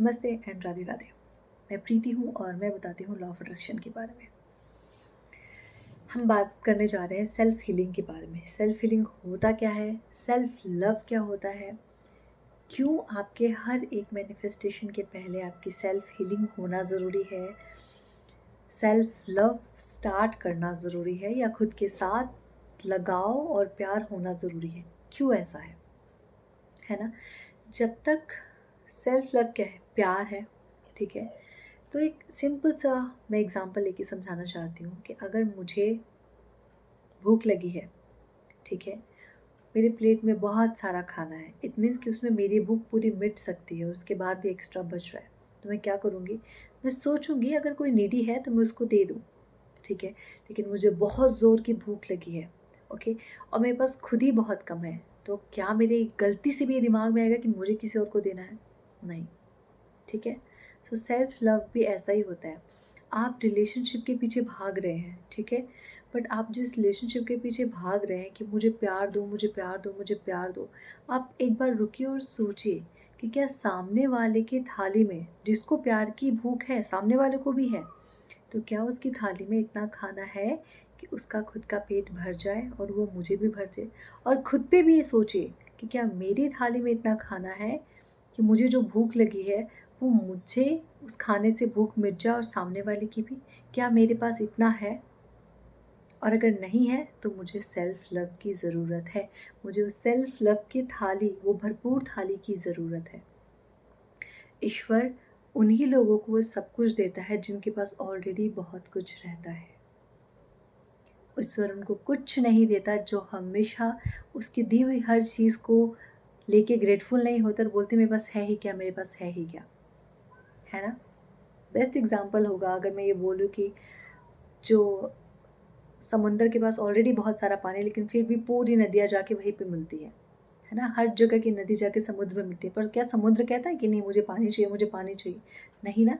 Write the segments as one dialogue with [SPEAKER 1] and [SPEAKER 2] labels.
[SPEAKER 1] नमस्ते एंड राधे राधे। मैं प्रीति हूँ और मैं बताती हूँ लॉ ऑफ अट्रैक्शन के बारे में। हम बात करने जा रहे हैं सेल्फ हीलिंग के बारे में। सेल्फ हीलिंग होता क्या है, सेल्फ लव क्या होता है, क्यों आपके हर एक मैनिफेस्टेशन के पहले आपकी सेल्फ हीलिंग होना ज़रूरी है, सेल्फ लव स्टार्ट करना ज़रूरी है या खुद के साथ लगाव और प्यार होना ज़रूरी है, क्यों ऐसा है ना। जब तक सेल्फ लव क्या है, प्यार है, ठीक है। तो एक सिंपल सा मैं एग्जांपल लेके समझाना चाहती हूँ कि अगर मुझे भूख लगी है, ठीक है, मेरे प्लेट में बहुत सारा खाना है, इट मीन्स कि उसमें मेरी भूख पूरी मिट सकती है और उसके बाद भी एक्स्ट्रा बच रहा है, तो मैं क्या करूँगी, मैं सोचूंगी अगर कोई नीडी है तो मैं उसको दे दूँ, ठीक है। लेकिन मुझे बहुत ज़ोर की भूख लगी है, ओके, और मेरे पास खुद ही बहुत कम है, तो क्या मेरे गलती से भी ये दिमाग में आएगा कि मुझे किसी और को देना है? नहीं, ठीक है। सो सेल्फ लव भी ऐसा ही होता है। आप रिलेशनशिप के पीछे भाग रहे हैं, ठीक है, बट आप जिस रिलेशनशिप के पीछे भाग रहे हैं कि मुझे प्यार दो, मुझे प्यार दो, मुझे प्यार दो, आप एक बार रुकिए और सोचिए कि क्या सामने वाले की थाली में, जिसको प्यार की भूख है, सामने वाले को भी है, तो क्या उसकी थाली में इतना खाना है कि उसका खुद का पेट भर जाए और वो मुझे भी भर दे। और खुद पे भी ये सोचिए कि क्या मेरी थाली में इतना खाना है कि मुझे जो भूख लगी है वो मुझे उस खाने से भूख मिट जाए और सामने वाले की भी। क्या मेरे पास इतना है? और अगर नहीं है तो मुझे सेल्फ लव की ज़रूरत है, मुझे उस सेल्फ लव की थाली, वो भरपूर थाली की ज़रूरत है। ईश्वर उन्हीं लोगों को वो सब कुछ देता है जिनके पास ऑलरेडी बहुत कुछ रहता है। ईश्वर उनको कुछ नहीं देता जो हमेशा उसकी दी हुई हर चीज़ को लेके ग्रेटफुल नहीं होते और बोलते मेरे पास है ही क्या, मेरे पास है ही क्या, है ना। बेस्ट एग्जाम्पल होगा अगर मैं ये बोलूँ कि जो समुंदर के पास ऑलरेडी बहुत सारा पानी, लेकिन फिर भी पूरी नदियाँ जाके वहीं पे मिलती है ना। हर जगह की नदी जाके समुद्र में मिलती है, पर क्या समुद्र कहता है कि नहीं मुझे पानी चाहिए, मुझे पानी चाहिए? नहीं ना।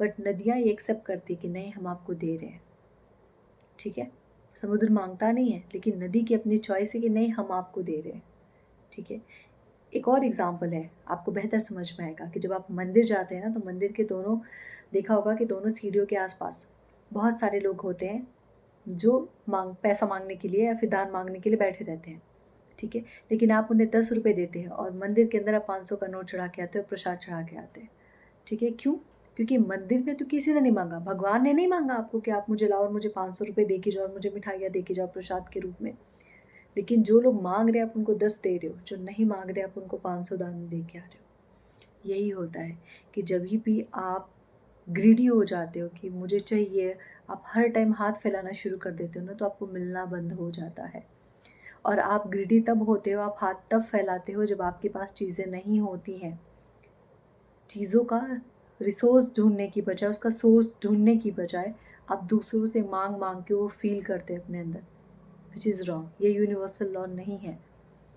[SPEAKER 1] बट नदियाँ ये एक्सेप्ट करती है कि नहीं, हम आपको दे रहे हैं, ठीक है। समुद्र मांगता नहीं है, लेकिन नदी की अपनी चॉइस है कि नहीं, हम आपको दे रहे हैं, ठीक है। एक और एग्जाम्पल है, आपको बेहतर समझ में आएगा कि जब आप मंदिर जाते हैं ना, तो मंदिर के दोनों, देखा होगा कि दोनों सीढ़ियों के आसपास बहुत सारे लोग होते हैं जो पैसा मांगने के लिए या फिर दान मांगने के लिए बैठे रहते हैं, ठीक है। लेकिन आप उन्हें 10 रुपये देते हैं और मंदिर के अंदर आप 500 का नोट चढ़ा के आते हैं और प्रसाद चढ़ा के आते हैं, ठीक है। क्यों? क्योंकि मंदिर में तो किसी ने नहीं मांगा, भगवान ने नहीं मांगा आपको कि आप मुझे लाओ और मुझे 500 रुपये दे के जाओ और मुझे मिठाइयाँ दे के जाओ प्रसाद के रूप में। लेकिन जो लोग मांग रहे हैं आप उनको 10 दे रहे हो, जो नहीं मांग रहे आप उनको 500 दान में दे के आ रहे हो। यही होता है कि जब भी आप ग्रीडी हो जाते हो कि मुझे चाहिए, आप हर टाइम हाथ फैलाना शुरू कर देते हो ना, तो आपको मिलना बंद हो जाता है। और आप ग्रीडी तब होते हो, आप हाथ तब फैलाते हो जब आपके पास चीज़ें नहीं होती हैं। चीज़ों का रिसोर्स ढूंढने की बजाय, उसका सोर्स ढूंढने की बजाय आप दूसरों से मांग मांग के वो फील करते हैं अपने अंदर, विच इज़ रॉन्ग। ये यूनिवर्सल लॉ नहीं है,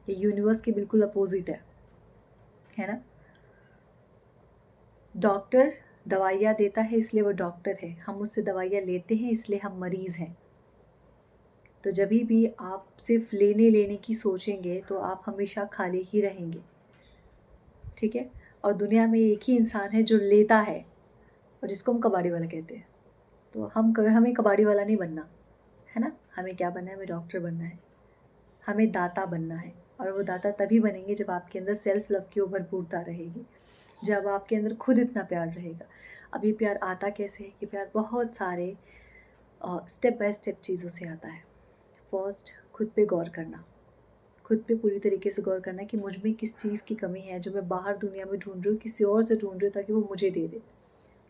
[SPEAKER 1] ये यूनिवर्स के बिल्कुल अपोजिट है ना। डॉक्टर दवाइयाँ देता है इसलिए वो डॉक्टर है, हम उससे दवाइयाँ लेते हैं इसलिए हम मरीज़ हैं। तो जब भी आप सिर्फ लेने लेने की सोचेंगे तो आप हमेशा खाली ही रहेंगे, ठीक है। और दुनिया में एक ही इंसान है जो लेता है और जिसको हम कबाड़ी वाला कहते हैं। तो हमें कबाड़ी वाला नहीं बनना है ना, हमें क्या बनना है, हमें डॉक्टर बनना है, हमें दाता बनना है। और वो दाता तभी बनेंगे जब आपके अंदर सेल्फ लव की भरपूरता रहेगी, जब आपके अंदर खुद इतना प्यार रहेगा। अब ये प्यार आता कैसे है? ये प्यार बहुत सारे स्टेप बाय स्टेप चीज़ों से आता है। फर्स्ट, खुद पे गौर करना, खुद पे पूरी तरीके से गौर करना कि मुझ में किस चीज़ की कमी है जो मैं बाहर दुनिया में ढूंढ रही हूँ, किसी और से ढूंढ रही हूँ ताकि वो मुझे दे दे।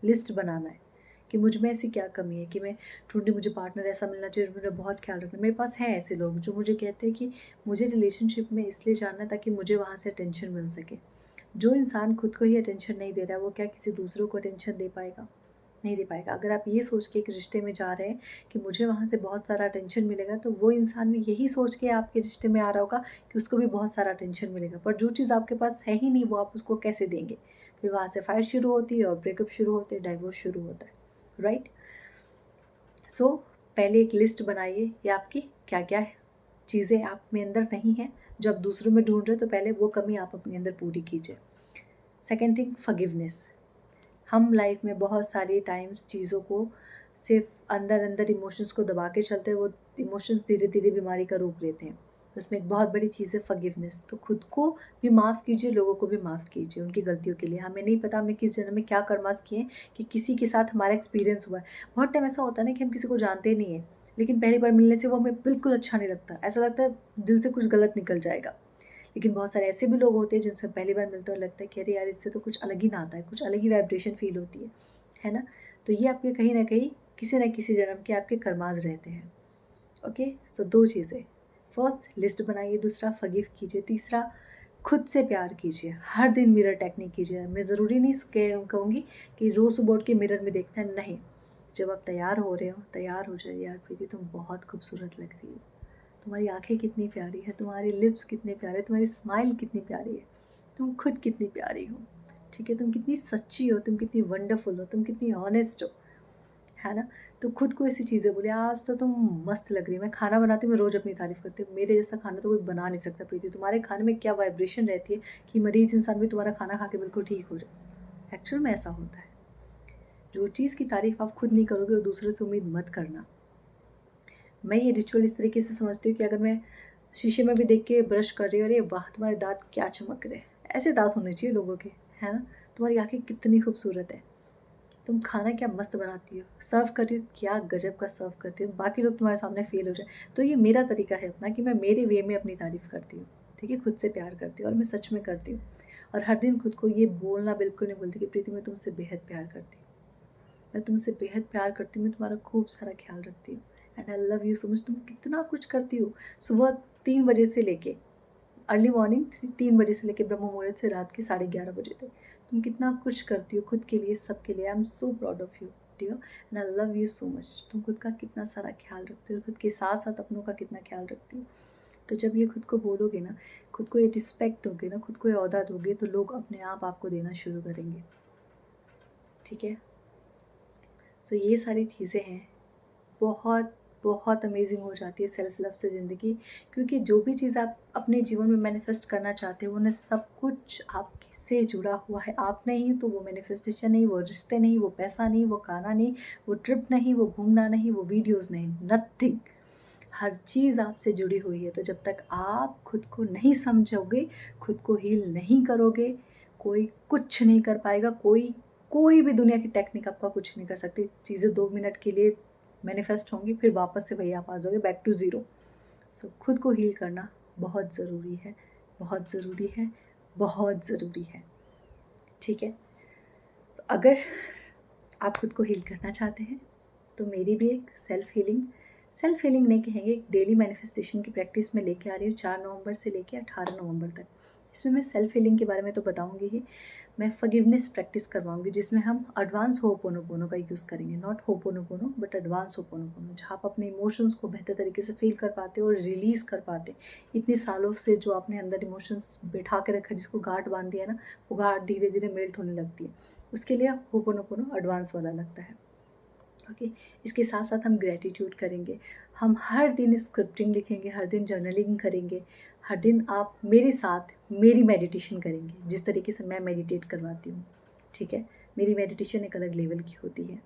[SPEAKER 1] लिस्ट बनाना है कि मुझ में ऐसी क्या कमी है कि मैं ढूंढी, मुझे पार्टनर ऐसा मिलना चाहिए, मुझे बहुत ख्याल रखना। मेरे पास है ऐसे लोग जो मुझे कहते हैं कि मुझे रिलेशनशिप में इसलिए जानना है ताकि मुझे वहाँ से अटेंशन मिल सके। जो इंसान खुद को ही अटेंशन नहीं दे रहा है वो क्या किसी दूसरों को अटेंशन दे पाएगा? नहीं दे पाएगा। अगर आप ये सोच के एक रिश्ते में जा रहे हैं कि मुझे वहाँ से बहुत सारा अटेंशन मिलेगा, तो वो इंसान भी यही सोच के आपके रिश्ते में आ रहा होगा कि उसको भी बहुत सारा अटेंशन मिलेगा। पर जो चीज़ आपके पास है ही नहीं वो आप उसको कैसे देंगे? फिर वहाँ से फाइट शुरू होती है और ब्रेकअप शुरू होते हैं, डाइवोर्स शुरू होता है, राइट। सो पहले एक लिस्ट बनाइए कि आपकी क्या क्या चीज़ें आप में अंदर नहीं हैं जो आप दूसरों में ढूंढ रहे हो, तो पहले वो कमी आप अपने अंदर पूरी कीजिए। Second thing, forgiveness. हम लाइफ में बहुत सारी टाइम्स चीज़ों को सिर्फ अंदर अंदर इमोशंस को दबा के चलते हैं, वो इमोशंस धीरे धीरे बीमारी का रूप लेते हैं। उसमें एक बहुत बड़ी चीज़ है फॉरगिवनेस। तो खुद को भी माफ़ कीजिए, लोगों को भी माफ़ कीजिए उनकी गलतियों के लिए। हमें नहीं पता हमने किस जन्म में क्या कर्मास किए हैं कि किसी के साथ हमारा एक्सपीरियंस हुआ है। बहुत टाइम ऐसा होता है ना कि हम किसी को जानते नहीं हैं, लेकिन पहली बार मिलने से वो हमें बिल्कुल अच्छा नहीं लगता, ऐसा लगता है दिल से कुछ गलत निकल जाएगा। लेकिन बहुत सारे ऐसे भी लोग होते हैं जिनसे पहली बार मिलते हैं और लगता है कि अरे यार इससे तो कुछ अलग ही नाता है, कुछ अलग ही वाइब्रेशन फील होती है ना। तो ये आपके कहीं ना कहीं किसी न किसी जन्म के आपके कर्माज रहते हैं। ओके, सो 2 चीज़ें, फर्स्ट लिस्ट बनाइए, दूसरा फॉरगिव कीजिए, तीसरा खुद से प्यार कीजिए। हर दिन मिरर टेक्निक कीजिए। मैं ज़रूरी नहीं कहूँगी कि रोज़ सुबह उठ के मिरर में देखना है, नहीं। जब आप तैयार हो रहे हो, तैयार हो जाइए, यार प्रीति तुम बहुत खूबसूरत लग रही हो, तुम्हारी आंखें कितनी प्यारी है, तुम्हारे लिप्स कितने प्यारे, तुम्हारी स्माइल कितनी प्यारी है, तुम खुद कितनी प्यारी हो, ठीक है, तुम कितनी सच्ची हो, तुम कितनी वंडरफुल हो, तुम कितनी ऑनेस्ट हो, है ना। तो खुद को ऐसी चीज़ें बोले, आज तो तुम मस्त लग रही है। मैं खाना बनाती हूँ, मैं रोज़ अपनी तारीफ़ करती हूँ, मेरे जैसा खाना तो कोई बना नहीं सकता प्रीति। तुम्हारे खाने में क्या वाइब्रेशन रहती है कि मरीज़ इंसान भी तुम्हारा खाना खा के बिल्कुल ठीक हो जाए। एक्चुअल में ऐसा होता है। जो चीज़ की तारीफ़ आप खुद नहीं करोगे वो दूसरों से उम्मीद मत करना। मैं ये रिचुअल इस तरीके से समझती हूँ कि अगर मैं शीशे में भी देख के ब्रश कर रही हूँ, अरे वाह तुम्हारे दाँत क्या चमक रहे हैं, ऐसे दाँत होने चाहिए लोगों के, है ना। तुम्हारी आँखें कितनी खूबसूरत है, तुम खाना क्या मस्त बनाती हो, सर्व कर रही हो क्या गजब का सर्व करती हो, बाकी लोग तुम्हारे सामने फेल हो जाए। तो ये मेरा तरीका है अपना कि मैं मेरे वे में अपनी तारीफ़ करती हूँ, ठीक है, खुद से प्यार करती हूँ और मैं सच में करती हूँ। और हर दिन खुद को ये बोलना बिल्कुल नहीं बोलती कि प्रीति मैं तुमसे बेहद प्यार करती हूँ, मैं तुमसे बेहद प्यार करती हूँ, मैं तुम्हारा खूब सारा ख्याल रखती हूँ, and I love you so much. तुम कितना कुछ करती हो, सुबह 3 बजे से लेके अर्ली मॉर्निंग 3 बजे से लेके ब्रह्म मुहूर्त से रात के 11:30 बजे तक तुम कितना कुछ करती हो खुद के लिए, सबके लिए। I am so proud of you dear and I love you so much. तुम खुद का कितना सारा ख्याल रखते हो, खुद के साथ साथ अपनों का कितना ख्याल रखती हो। तो जब ये खुद को बोलोगे ना, खुद को ये रिस्पेक्ट दोगे ना, खुद को ये औदा दोगे, तो लोग अपने आप आपको देना शुरू करेंगे, ठीक है। सो ये सारी चीज़ें हैं, बहुत बहुत अमेजिंग हो जाती है सेल्फ लव से ज़िंदगी। क्योंकि जो भी चीज़ आप अपने जीवन में मैनिफेस्ट करना चाहते हो, उन्हें सब कुछ आपसे जुड़ा हुआ है। आप नहीं तो वो मैनिफेस्टेशन नहीं, वो रिश्ते नहीं, वो पैसा नहीं, वो खाना नहीं, वो ट्रिप नहीं, वो घूमना नहीं, वो वीडियोज़ नहीं, नथिंग। हर चीज़ आपसे जुड़ी हुई है। तो जब तक आप खुद को नहीं समझोगे, खुद को हील नहीं करोगे, कोई कुछ नहीं कर पाएगा। कोई भी दुनिया की टेक्निक आपका कुछ नहीं कर सकती। चीज़ें 2 मिनट के लिए मैनिफेस्ट होंगी, फिर वापस से वही आप आ जाओगे, बैक टू ज़ीरो। सो खुद को हील करना बहुत ज़रूरी है, बहुत ज़रूरी है, बहुत ज़रूरी है, ठीक है। तो अगर आप खुद को हील करना चाहते हैं तो मेरी भी एक सेल्फ हीलिंग नहीं कहेंगे, एक डेली मैनिफेस्टेशन की प्रैक्टिस में लेके आ रही हूँ 4 नवंबर से लेके 18 नवंबर तक। इसमें मैं सेल्फ हीलिंग के बारे में तो बताऊंगी ही, मैं फॉरगिवनेस प्रैक्टिस करवाऊंगी, जिसमें हम एडवांस होपोनोपोनो का यूज़ करेंगे। Not ho'oponopono but advance ho'oponopono, जहाँ आप अपने इमोशंस को बेहतर तरीके से फील कर पाते हो और रिलीज़ कर पाते। इतने सालों से जो आपने अंदर इमोशंस बैठा के रखा, जिसको गांठ बांध दिया ना, वो गांठ धीरे धीरे मेल्ट होने लगती है। उसके लिए होपोनोपोनो एडवांस वाला लगता है। ओके, इसके साथ साथ हम ग्रेटिट्यूड करेंगे। हम हर दिन स्क्रिप्टिंग लिखेंगे, हर दिन जर्नलिंग करेंगे, हर दिन आप मेरे साथ मेरी मेडिटेशन करेंगे, जिस तरीके से मैं मेडिटेट करवाती हूँ, ठीक है। मेरी मेडिटेशन एक अलग लेवल की होती है।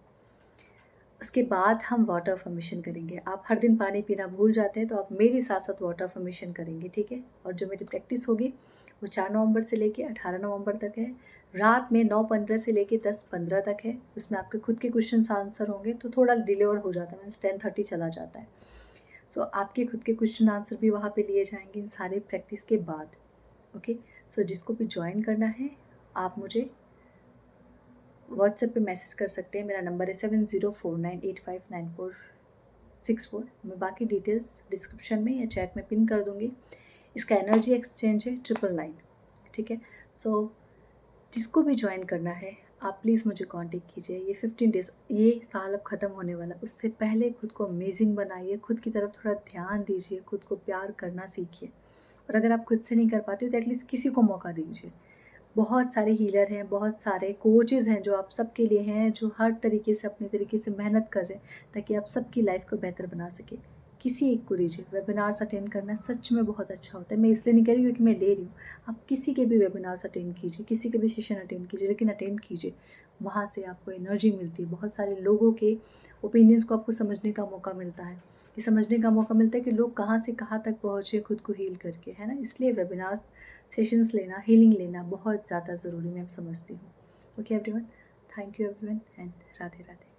[SPEAKER 1] उसके बाद हम वाटर अफर्मेशन करेंगे। आप हर दिन पानी पीना भूल जाते हैं तो आप मेरे साथ साथ वाटर अफर्मेशन करेंगे, ठीक है। और जो मेरी प्रैक्टिस होगी वो 4 नवंबर से लेके 18 नवंबर तक है। रात में 9:15 से लेके 10:15 तक है। उसमें आपके खुद के क्वेश्चन आंसर होंगे, तो थोड़ा डिले और हो जाता है, मीन्स 10:30 चला जाता है। सो आपके खुद के क्वेश्चन आंसर भी वहाँ पे लिए जाएंगे इन सारे प्रैक्टिस के बाद। ओके, सो जिसको भी ज्वाइन करना है आप मुझे व्हाट्सएप पे मैसेज कर सकते हैं। मेरा नंबर है 7049859464। मैं बाकी डिटेल्स डिस्क्रिप्शन में या चैट में पिन कर दूँगी। इसका एनर्जी एक्सचेंज है 999, ठीक है। सो जिसको भी ज्वाइन करना है आप प्लीज़ मुझे कांटेक्ट कीजिए। ये 15 डेज़, ये साल अब ख़त्म होने वाला, उससे पहले खुद को अमेजिंग बनाइए, खुद की तरफ थोड़ा ध्यान दीजिए, खुद को प्यार करना सीखिए। और अगर आप खुद से नहीं कर पाते तो एटलीस्ट किसी को मौका दीजिए। बहुत सारे हीलर हैं, बहुत सारे कोचेज़ हैं जो आप सबके लिए हैं, जो हर तरीके से अपने तरीके से मेहनत कर रहे हैं ताकि आप सबकी लाइफ को बेहतर बना सकें। किसी एक को लीजिए। वेबिनार्स अटेंड करना सच में बहुत अच्छा होता है। मैं इसलिए नहीं कह रही हूँ कि मैं ले रही हूँ, आप किसी के भी वेबिनार्स अटेंड कीजिए, किसी के भी सेशन अटेंड कीजिए, लेकिन अटेंड कीजिए। वहाँ से आपको एनर्जी मिलती है, बहुत सारे लोगों के ओपिनियंस को आपको समझने का मौका मिलता है। ये समझने का मौका मिलता है कि लोग कहाँ से कहाँ तक पहुँचे खुद को हील करके, है ना। इसलिए वेबिनार्स सेशंस लेना, हीलिंग लेना बहुत ज़्यादा ज़रूरी मैं समझती हूँ। Okay everyone, thank you everyone and Radhe Radhe.